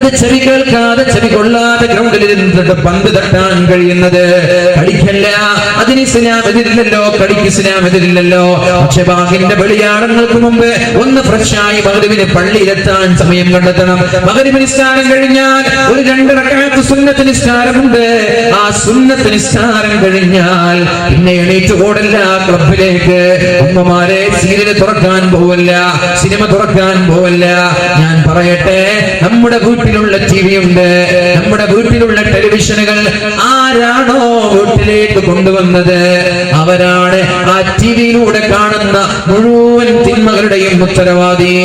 ചെവി കേൾക്കാതെ ചെവി കൊള്ളാതെ ഗ്രൗണ്ടിൽ ഇരുന്നിട്ട് പന്ത് തട്ടാൻ കഴിയുന്നത് കളിക്കല്ല. അതിന് ഇസ്ലാം എതിരില്ലല്ലോ, കളിക്ക് ഇസ്ലാം എതിരില്ലല്ലോ. പക്ഷെ ബാങ്കിന്റെ വെളിയാടങ്ങൾക്ക് മുമ്പ് ഒന്ന് ഫ്രഷായി മഗ്‌രിബിന് പള്ളിയിലെത്താൻ സമയം കണ്ടെത്തണം. മഗ്‌രിബ് നിസ്കാരം കഴിഞ്ഞാൽ ഒരു 2 റക്അത്ത് സുന്നത്ത് നിസ്കാരമുണ്ട്. ആ സുന്നത്ത് നിസ്കാരം കഴിഞ്ഞാൽ പിന്നെ എണീറ്റ് ഓടല്ല ക്ലബിലേക്ക്. ഉമ്മമാരെ സീരിയൽ തുറക്കാൻ പോവല്ല, സിനിമ തുറക്കാൻ പോവല്ല. ഞാൻ പറയട്ടെ, നമ്മുടെ വീട്ടിലുള്ള ടിവി ഉണ്ട്, നമ്മുടെ വീട്ടിലുള്ള ടെലിവിഷനുകൾ ആരാണോ വീട്ടിലേക്ക് കൊണ്ടുവന്നത് അവരാണ് ആ ടിവിയിലൂടെ കാണുന്ന മുഴുവൻ തിന്മകളുടെയും ഉത്തരവാദി.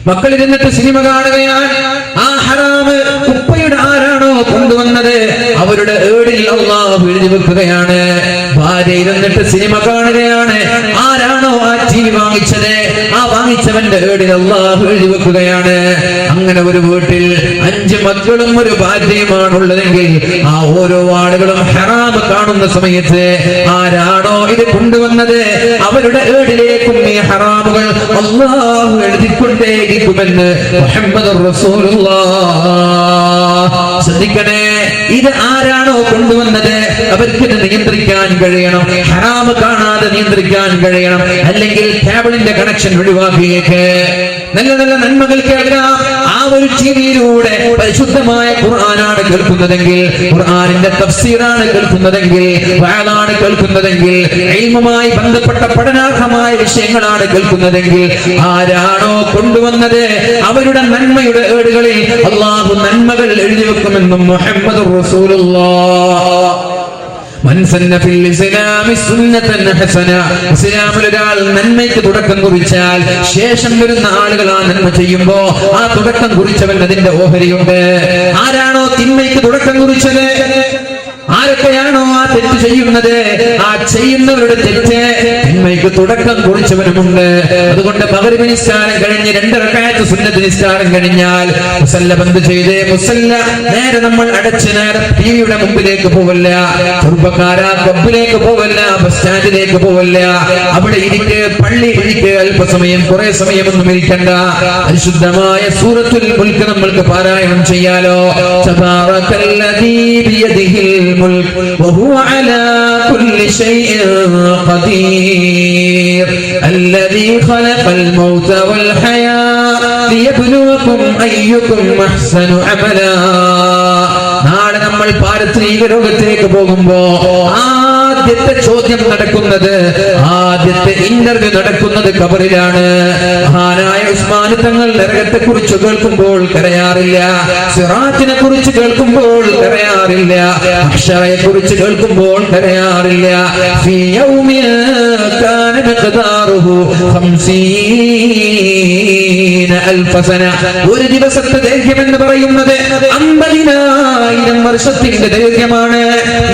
മക്കളിരുന്നിട്ട് സിനിമ കാണുകയാണ്. ആ ഹറാമ് ഉപ്പയുടെ ആരാണോ കൊണ്ടുവന്നത് അവരുടെ ഏടിൽ അല്ലാഹു എഴുതി വെക്കുകയാണ്. ഭാര്യ ഇരുന്നിട്ട് സിനിമ കാണുകയാണ്. ആരാണോ ആ ടിവി വാങ്ങിച്ചത് ആ വാങ്ങിച്ചവന്റെ ഏടിൽ അല്ലാഹു എഴുതി വെക്കുകയാണ്. അങ്ങനെ ഒരു വീട്ടിൽ 5 മക്കളും ഒരു ഭാര്യയുമാണുള്ളതെങ്കിൽ ആ ഓരോ ആളുകളും ഹറാമ് കാണുന്ന സമയത്ത് ആരാണോ ഇത് കൊണ്ടുവന്നത് അവരുടെ ഏടിലേക്കും ഈ ഹറാമുകൾ അല്ലാഹു എഴുതിക്കൊണ്ടേയിരിക്കുമെന്ന് മുഹമ്മദുർ റസൂലുള്ളാഹ്. ശ്രദ്ധിക്കണേ, ഇത് ആരാണോ കൊണ്ടുവന്നത് അവർക്കിത് നിയന്ത്രിക്കാൻ കഴിയണം. ഹറാമ് കാണാതെ നിയന്ത്രിക്കാൻ കഴിയണം. അല്ലെങ്കിൽ കേബിളിന്റെ കണക്ഷൻ ഒഴിവാക്കിയേക്ക്. നല്ല നല്ല നന്മകൾ കേൾക്കാം. ആ ഒരു ടിവിയിലൂടെ പരിശുദ്ധമായ ഖുർആനാണ് കേൾക്കുന്നതെങ്കിൽ, ഖുർആനിന്റെ തഫ്സീറാണ് കേൾക്കുന്നതെങ്കിൽ, വഅദാണ് കേൾക്കുന്നതെങ്കിൽ, ഇൽമുമായി ബന്ധപ്പെട്ട പഠനാർഹമായ വിഷയങ്ങളാണ് കേൾക്കുന്നതെങ്കിൽ ആരാണോ കൊണ്ടുവന്നത് അവരുടെ നന്മയുടെ ഏടുകളിൽ അല്ലാഹു നന്മകൾ എഴുതി വെക്കുമെന്നും മുഹമ്മദുർ റസൂലുള്ളാഹ്. മൻ സന്ന ഫിൽ ഇസ്ലാമി സുന്നതൻ ഹസന. ഇസ്ലാമിൽ ഒരാൾ നന്മയ്ക്ക് തുടക്കം കുറിച്ചാൽ ശേഷം വരുന്ന ആളുകൾ ആ നന്മ ചെയ്യുമ്പോ ആ തുടക്കം കുറിച്ചവൻ അതിന്റെ ഓഹരിയുണ്ട്. ആരാണോ തിന്മയ്ക്ക് തുടക്കം കുറിച്ചത്, ആരൊക്കെയാണോ ആ തെറ്റ് ചെയ്യുന്നത് ആ ചെയ്യുന്നവരുടെ തെറ്റ് തിന്മയ്ക്ക് തുടക്കം കുറിച്ചവനുമുണ്ട്. അതുകൊണ്ട് മഗ്‌രിബ് നിസ്കാരം കഴിഞ്ഞ് 2 റക്അത്ത് സുന്നത്ത് നിസ്കാരം കഴിഞ്ഞാൽ മുസല്ല ബന്ദ് ചെയ്ത് മുസല്ല നേരെ നമ്മൾ അടച്ച് നേരെ ടിവിയുടെ മുമ്പിലേക്ക് പോവല്ല. ചെറുപ്പക്കാരാ ക്ലബിലേക്ക് പോവല്ല, ബസ് സ്റ്റാൻഡിലേക്ക് പോവല്ല. അവിടെ ഇരിക്ക്, പള്ളി ഇരിക്ക്. അല്പസമയം, കുറെ സമയമൊന്നും ഇരിക്കണ്ട. പരിശുദ്ധമായ സൂറത്തുൽ മുൽക്ക് നമ്മൾക്ക് പാരായണം ചെയ്യാലോ. തബാറകല്ലദീ ബിയദിഹിൽ الملك وهو على كل شيء قدير الذي خلق الموت والحياة ليبلوكم أيكم أحسن عملا. നാളെ നമ്മൾ പാരത്രിക ലോകത്തേക്ക് പോകുമ്പോ ആദ്യത്തെ ചോദ്യം നടക്കുന്നത്, ആദ്യത്തെ ഇന്റർവ്യൂ നടക്കുന്നത് ഖബറിലാണ്. മഹാനായ ഉസ്മാൻ തങ്ങൾ നരകത്തെ കുറിച്ച് കേൾക്കുമ്പോൾ കരയാറില്ല, സിറാത്തിനെ കുറിച്ച് കേൾക്കുമ്പോൾ കരയാറില്ല, അക്ഷറയെ കുറിച്ച് കേൾക്കുമ്പോൾ കരയാറില്ല. ഫീ യൗമിൻ കാന മിഖ്ദാറുഹു 50000 സന. ഒരു ദിവസത്തെ ദൈർഘ്യം എന്ന് പറയുന്നത് 50,000 വർഷത്തിന്റെ ദൈർഘ്യമാണ്.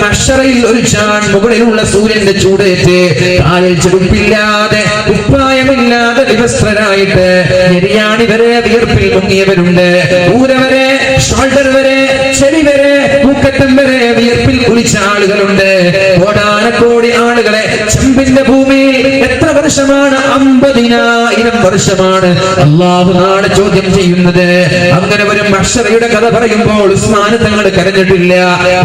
മഹ്ശറയിൽ ഒരു ചാൺ മുകളിലുള്ള സൂര്യന്റെ ചൂടേറ്റ് കാലിൽ ചെരുപ്പില്ലാതെ കുപ്പായമില്ലാതെ വിവസ്ത്രരായിട്ട് നെരിയാണി വരെ വിയർപ്പിൽ മുങ്ങിയവരുണ്ട്. ഊര വരെ, ഷോൾഡർ വരെ, ചെവി വരെ, മൂക്കറ്റം വരെ വിയർപ്പിൽ കുളിച്ച ആളുകളുണ്ട്. കോടാനക്കോടി ആളുകളെ ചെമ്പിന്റെ ഭൂമിയിൽ എത്ര വർഷമാണ്? 50,000 വർഷമാണ് അല്ലാഹു നാളെ ചോദ്യം ചെയ്യുന്നത്. അങ്ങനെ ഒരു മഹ്ശറയുടെ കഥ പറയുമ്പോൾ ഉസ്മാൻ തങ്ങൾ കരഞ്ഞിട്ടില്ല.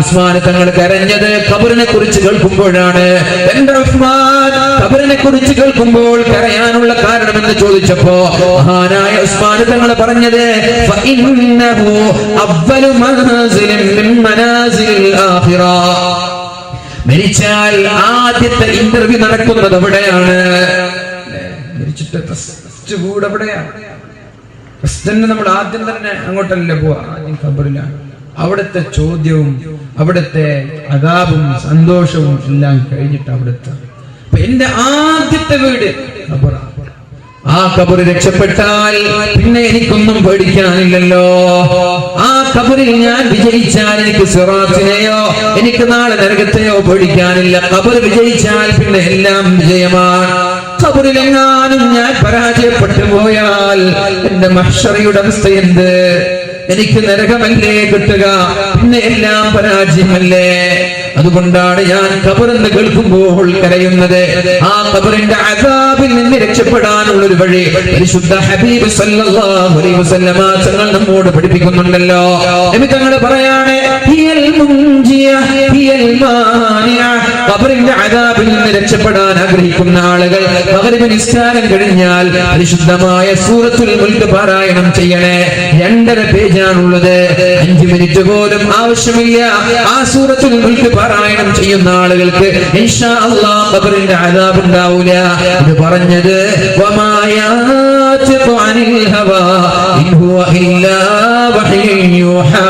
ഉസ്മാൻ തങ്ങൾ കരഞ്ഞത് ഖബറിനെ കുറിച്ച് കേൾക്കുമ്പോഴാണ്. എന്റെ ഉസ്മാൻ, ഖബറിനെ കുറിച്ച് കേൾക്കുമ്പോൾ കരയാനുള്ള കാരണം എന്ന് ചോദിച്ചപ്പോ മഹാനായ ഉസ്മാൻ തങ്ങൾ പറഞ്ഞത്, ഫഇന്നഹു അവ്വലു മനാസിലിൻ മിൻ മനാസിലിൽ ആഖിറ. മരിച്ചാൽ ആദ്യത്തെ ഇന്റർവ്യൂ നടക്കുന്നത് അവിടെയാണ്. മരിച്ചിട്ട് ഫസ്റ്റ് കൂടെ അവിടെയാണ്. ഫസ്റ്റ് നമ്മൾ ആദ്യം തന്നെ അങ്ങോട്ടല്ലേ പോവാ, ആദ്യം ഖബറിലാണ്. അവിടുത്തെ ചോദ്യവും അവിടുത്തെ അദാബും സന്തോഷവും എല്ലാം കഴിഞ്ഞിട്ട് അവിടുത്തെ എന്റെ ആദ്യത്തെ വീട് ഖബറാണ്. ആ ഖബറ് രക്ഷപ്പെട്ടാൽ പിന്നെ എനിക്കൊന്നും പേടിക്കാനില്ലല്ലോ. ആ ഖബറിൽ ഞാൻ വിജയിച്ചാൽ എനിക്ക് സിറാത്തിനെയോ എനിക്ക് നാളെ നരകത്തെയോ പേടിക്കാനില്ല. ഖബർ വിജയിച്ചാൽ പിന്നെ എല്ലാം വിജയമാണ്. ഖബറിലെങ്ങാനും ഞാൻ പരാജയപ്പെട്ടു പോയാൽ എന്റെ മഹ്ശറയുടെ അവസ്ഥ എന്ത്? എനിക്ക് നരകമല്ലേ കിട്ടുക? പിന്നെ എല്ലാം പരാജയമല്ലേ? അതുകൊണ്ടാണ് ഞാൻ ഖബറെന്ന് കേൾക്കുമ്പോൾ കരയുന്നത്. ആ ഖബറിന്റെ അദാബിൽ നിന്ന് രക്ഷപ്പെടാനുള്ള ഒരു വഴി പരിശുദ്ധ ഹബീബ് സല്ലല്ലാഹു അലൈഹി വസല്ലമ തങ്ങൾ നമ്മോട് പഠിപ്പിക്കുന്നുണ്ടല്ലോ. നബി തങ്ങൾ പറയാണ്, ഹിയൽ മുൻജിയ ഹിയൽ മാനിയ. ഖബറിന്റെ അദാബിൽ നിന്ന് രക്ഷപ്പെടാൻ ആഗ്രഹിക്കുന്ന ആളുകൾ മഗ്രിബ് നിസ്കാരം കഴിഞ്ഞാൽ പരിശുദ്ധമായ സൂറത്തുൽ മുൽക്ക് പാരായണം ചെയ്യണേ. 2.5 പേജാണുള്ളത്. 5 മിനിറ്റ് പോലും ആവശ്യമില്ല. ആ സൂറത്തുൽ മുൽക്ക് പാരായണം ചെയ്യുന്ന ആളുകൾക്ക് ഇൻഷാ അല്ലാഹ് ഖബറിന്റെ അദാബ് ഉണ്ടാവില്ല. ഇത് പറഞ്ഞത് വമാ യാതിഖു അനിൽ ഹവാ ഇൻ ഹുവ ഇല്ലാ വഹ്യുൻ യൂഹാ.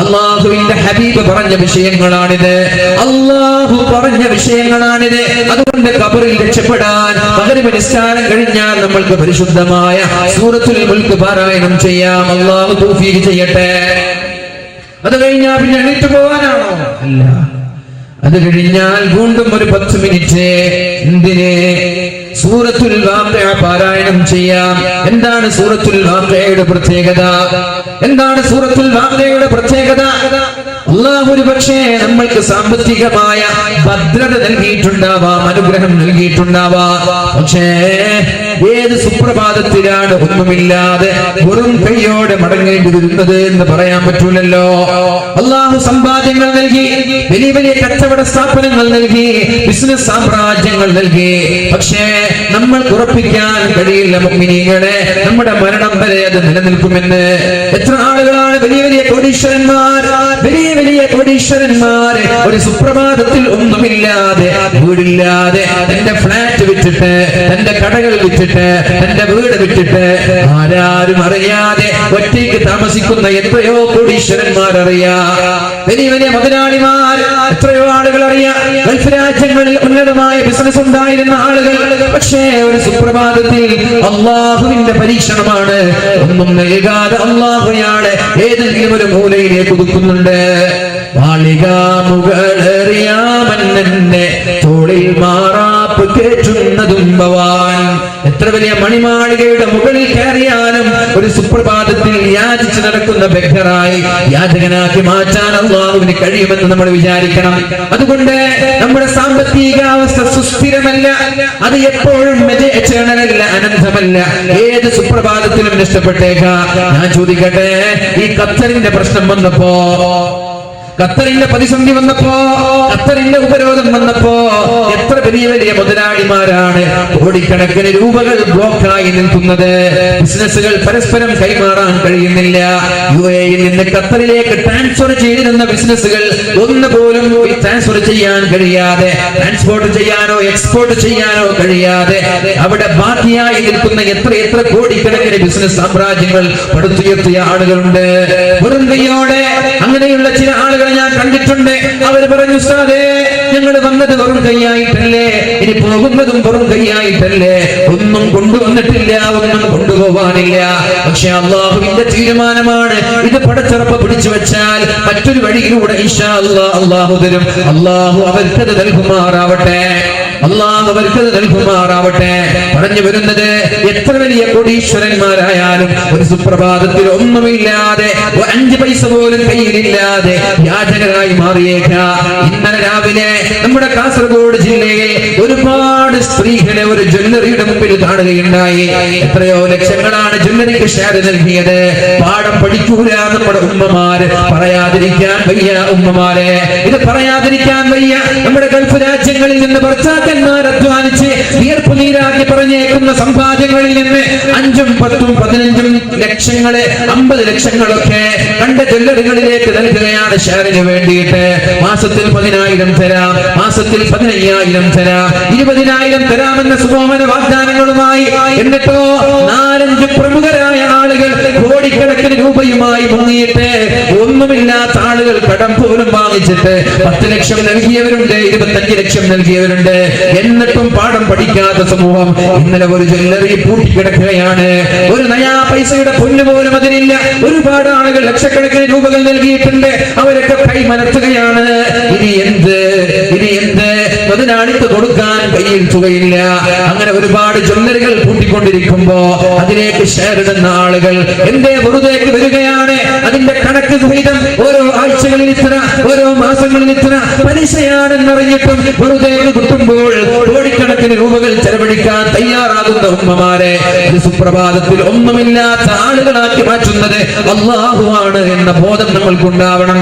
അല്ലാഹുവിന്റെ ഹബീബ് പറഞ്ഞ വിഷയങ്ങളാണിത്. അല്ലാഹു പറഞ്ഞ വിഷയങ്ങളാണിത്. അതുകൊണ്ട് ഖബറിൽ രക്ഷപ്പെടാൻ മഗ്രിബ് നിസ്കാരം കഴിഞ്ഞാൽ നമ്മൾക്ക് പരിശുദ്ധമായ സൂറത്തുൽ മുൽക്ക് പാരായണം ചെയ്യാം. അല്ലാഹു തൗഫീഖ് ചെയ്യട്ടെ. അത് കഴിഞ്ഞാൽ പിന്നെ എണീറ്റ് പോവാനാണോ? അല്ല. അത് കഴിഞ്ഞാൽ വീണ്ടും ഒരു 10 മിനിറ്റ് എന്തിനെ? സൂറത്തുൽ വാഖിഅ പാരായണം ചെയ്യാം. എന്താണ് സൂറത്തുൽ വാഖിഅയുടെ പ്രത്യേകത? എന്താണ് സൂറത്തുൽ വാഖിഅയുടെ പ്രത്യേകത? അല്ലാഹു ഒരുപക്ഷേ നമ്മൾക്ക് സാമ്പത്തികമായ ഭദ്രത നൽകിയിട്ടുണ്ടാവാം, അനുഗ്രഹം നൽകിയിട്ടുണ്ടാവാം. പക്ഷേ ഏത് സുപ്രഭാതത്തിലാണ് ഒന്നുമില്ലാതെ വെറും കൈയോടെ മടങ്ങേണ്ടി വരുന്നത് എന്ന് പറയാൻ പറ്റൂലല്ലോ. അല്ലാഹു സമ്പാദ്യങ്ങൾ നൽകി, വലിയ വലിയ കച്ചവട സ്ഥാപനങ്ങൾ നൽകി, ബിസിനസ് സാമ്രാജ്യങ്ങൾ നൽകി. പക്ഷേ നമ്മൾ ഉറപ്പിക്കാൻ കഴിയില്ല മുഅ്മിനീങ്ങളെ, നമ്മുടെ മരണം വരെ അത് നിലനിൽക്കുമെന്ന്. എത്ര ആളുകളാണ് വലിയ വലിയ കോടീശ്വരന്മാർ, വലിയ വലിയ കോടീശ്വരന്മാർ ഒരു സുപ്രഭാതത്തിൽ ഒന്നുമില്ലാതെ, വീടില്ലാതെ, തന്റെ ഫ്ലാറ്റ് വിറ്റിട്ട്, തന്റെ കടകൾ വിറ്റിട്ട്, തന്റെ വീട് വിറ്റിട്ട്, ആരാരും അറിയാതെ ഒറ്റയ്ക്ക് താമസിക്കുന്ന എത്രയോ കോടീശ്വരന്മാർ അറിയാം. വലിയ വലിയ മുതലാളിമാർ എത്രയോ ആളുകൾ അറിയാം. ഗൾഫ് രാജ്യങ്ങളിൽ ഉന്നതമായ ബിസിനസ് ഉണ്ടായിരുന്ന ആളുകൾ. പക്ഷേ ഒരു സുപ്രഭാതത്തിൽ അള്ളാഹുവിന്റെ പരീക്ഷണമാണ്. ഒന്നും നൽകാതെ അള്ളാഹുയാണ് ഏതെങ്കിലും ഒരു മൂലയിലേക്ക് ഒതുക്കുന്നുണ്ട്. മാളികാമുകളറിയാമെന്നെ തോളിൽ മാറാപ്പ് കേറ്റുന്നതും ഭവാൻ. എത്ര വലിയ മണിമാളികയുടെ മുകളിൽ കയറിയാലും ഒരു സുപ്രഭാതത്തിൽ യാചിച്ച് നടക്കുന്ന ബെഗ്ഗറായി, യാചകനാക്കി മാറ്റാൻ അല്ലാഹുവിന് കഴിയുമെന്ന് നമ്മൾ വിചാരിക്കണം. അതുകൊണ്ട് നമ്മുടെ സാമ്പത്തികാവസ്ഥ സുസ്ഥിരമല്ല. അത് എപ്പോഴും എറ്റേണലല്ല, അനന്തമല്ല. ഏത് സുപ്രഭാതത്തിലും നഷ്ടപ്പെട്ടേക്കാം. ഞാൻ ചോദിക്കട്ടെ, ഈ ഖത്തറിന്റെ പ്രശ്നം വന്നപ്പോ, ഖത്തറിന്റെ പ്രതിസന്ധി വന്നപ്പോ, ഖത്തറിന്റെ ഉപരോധം വന്നപ്പോ എത്ര വലിയ വലിയ മുതലാളിമാരാണ് കോടിക്കണക്കിന് രൂപകൾ ബ്ലോക്കായി നിൽക്കുന്നത്. ബിസിനസ്സുകൾ പരസ്പരം കൈമാറാൻ കഴിയുന്നില്ല. UAE-യിൽ നിന്ന് ഖത്തറിലേക്ക് ട്രാൻസ്ഫർ ചെയ്തിരുന്ന ബിസിനസ്സുകൾ ഒന്നുപോലും ട്രാൻസ്ഫർ ചെയ്യാൻ കഴിയാതെ, ട്രാൻസ്പോർട്ട് ചെയ്യാനോ എക്സ്പോർട്ട് ചെയ്യാനോ കഴിയാതെ അവിടെ ബാക്കിയായി നിൽക്കുന്ന എത്ര കോടിക്കണക്കിന് ബിസിനസ് സാമ്രാജ്യങ്ങൾ പടുത്തുയർത്തിയ ആളുകളുണ്ട്. വെറും കൈയോടെ അങ്ങനെയുള്ള ചില ആളുകൾ ഞാൻ കണ്ടിട്ടുണ്ട്. അവർ പറഞ്ഞു, ഉസ്താദേ, ഞങ്ങൾ വന്നത് വെറും കൈയായിട്ടല്ലേ, ഇനി പോകുന്നതും വെറും കൈയായിട്ടല്ലേ, ഒന്നും കൊണ്ടുവന്നിട്ടില്ല, ഒന്നും കൊണ്ടുപോവാനില്ല. പക്ഷെ അള്ളാഹുവിന്റെ തീരുമാനമാണ്. ഇത് പടച്ചുറപ്പ് പിടിച്ചു വെച്ചാൽ മറ്റൊരു വഴിയിലൂടെ ഇൻഷാ അല്ലാഹ് അള്ളാഹു തരും. അള്ളാഹു അവർക്കത് നൽകുമാറാവട്ടെ. അള്ളാഹു അവർക്കത് നൽകുമാറാവട്ടെ. പറഞ്ഞു വരുന്നത്, എത്ര വലിയ കോടീശ്വരന്മാരായാലും ഒരു സുപ്രഭാതത്തിൽ ഒന്നുമില്ലാതെ, 5 പൈസ പോലും കയ്യിലില്ലാതെ യാചകരായി മാറിയേക്കാം. ഇന്നലെ രാവിലെ നമ്മുടെ കാസർഗോഡ് ജില്ലയിൽ ഒരുപാട് സ്ത്രീകളെ ഒരു ജ്വല്ലറിയുടെ മുമ്പിൽ കാണുകയുണ്ടായി. എത്രയോ ലക്ഷങ്ങളാണ് ജ്വല്ലറിക്ക് ഷെയർ നൽകിയത്. പാഠം പഠിക്കൂല നമ്മുടെ ഉമ്മമാര്. പറയാതിരിക്കാൻ വയ്യ ഉമ്മമാരെ, ഇത് പറയാതിരിക്കാൻ വയ്യ. നമ്മുടെ ഗൾഫ് രാജ്യങ്ങളിൽ നിന്ന് ഭർത്താക്കന്മാർ അധ്വാനിച്ച് വിയർപ്പ് നീരാക്കി പറഞ്ഞേക്കുന്ന സമ്പാദ്യങ്ങളിൽ നിന്ന് 5ഉം 10ഉം 15ഉം ലക്ഷങ്ങള് 50 ലക്ഷങ്ങളൊക്കെ കണ്ട ജ്വല്ലറികളിലേക്ക് നൽകുകയാണ് ഷെയറിന് വേണ്ടിയിട്ട്. മാസത്തിൽ 10,000 തരാം, മാസത്തിൽ 15,000 തരാം, 20,000 തരാമെന്ന സുമോഹന വാഗ്ദാനങ്ങളുമായി. എന്നിട്ടോ 4-5 പ്രമുഖരായ ആളുകൾ കോടിക്കണക്കിന് രൂപയുമായി മുങ്ങിയിട്ട്, ഒന്നുമില്ലാത്ത ആളുകൾ കടം പോലും വാങ്ങിച്ചിട്ട് 10 ലക്ഷം നൽകിയവരുണ്ട്, 25 ലക്ഷം നൽകിയവരുണ്ട്. എന്നിട്ടും പാഠം പഠിക്കാത്ത സമൂഹം ഇന്നലെ ഒരു ജ്വല്ലറി പൂട്ടിക്കിടക്കുകയാണ്. ഒരു നയാ പൈസയുടെ പൊന്നു പോലും അതിനില്ല. ഒരുപാട് ആളുകൾ ലക്ഷക്കണക്കിന് രൂപകൾ നൽകിയിട്ടുണ്ട്. അവരൊക്കെ കൈമലർത്തുകയാണ്. ഇനി എന്ത് മുതലാളിക്ക് കൊടുക്കാൻ കയ്യിൽ തുകയില്ല. അങ്ങനെ ഒരുപാട് ജ്വല്ലറികൾ പൂട്ടിക്കൊണ്ടിരിക്കുമ്പോ അതിലേക്ക് ഷെയർ ഇടുന്ന ആളുകൾ എന്തേ വെറുതേക്ക് വരികയാണ്. അതിന്റെ കണക്ക് സഹിതം ഓരോ ആഴ്ചകളിൽ ഇത്ര, ഓരോ മാസങ്ങളിൽ ഇത്ര പലിശയാണെന്നറിഞ്ഞിട്ടും വെറുതെ കിട്ടുമ്പോൾ കോടിക്കണക്കിന് രൂപകൾ ചെലവഴിക്കാൻ തയ്യാറാകുന്ന ഉമ്മമാരെ ഒരു സുപ്രഭാതത്തിൽ ഒന്നുമില്ലാത്ത ആളുകളാക്കി മാറ്റുന്നത് അല്ലാഹുവാണ് എന്ന ബോധം നമ്മൾക്കുണ്ടാവണം.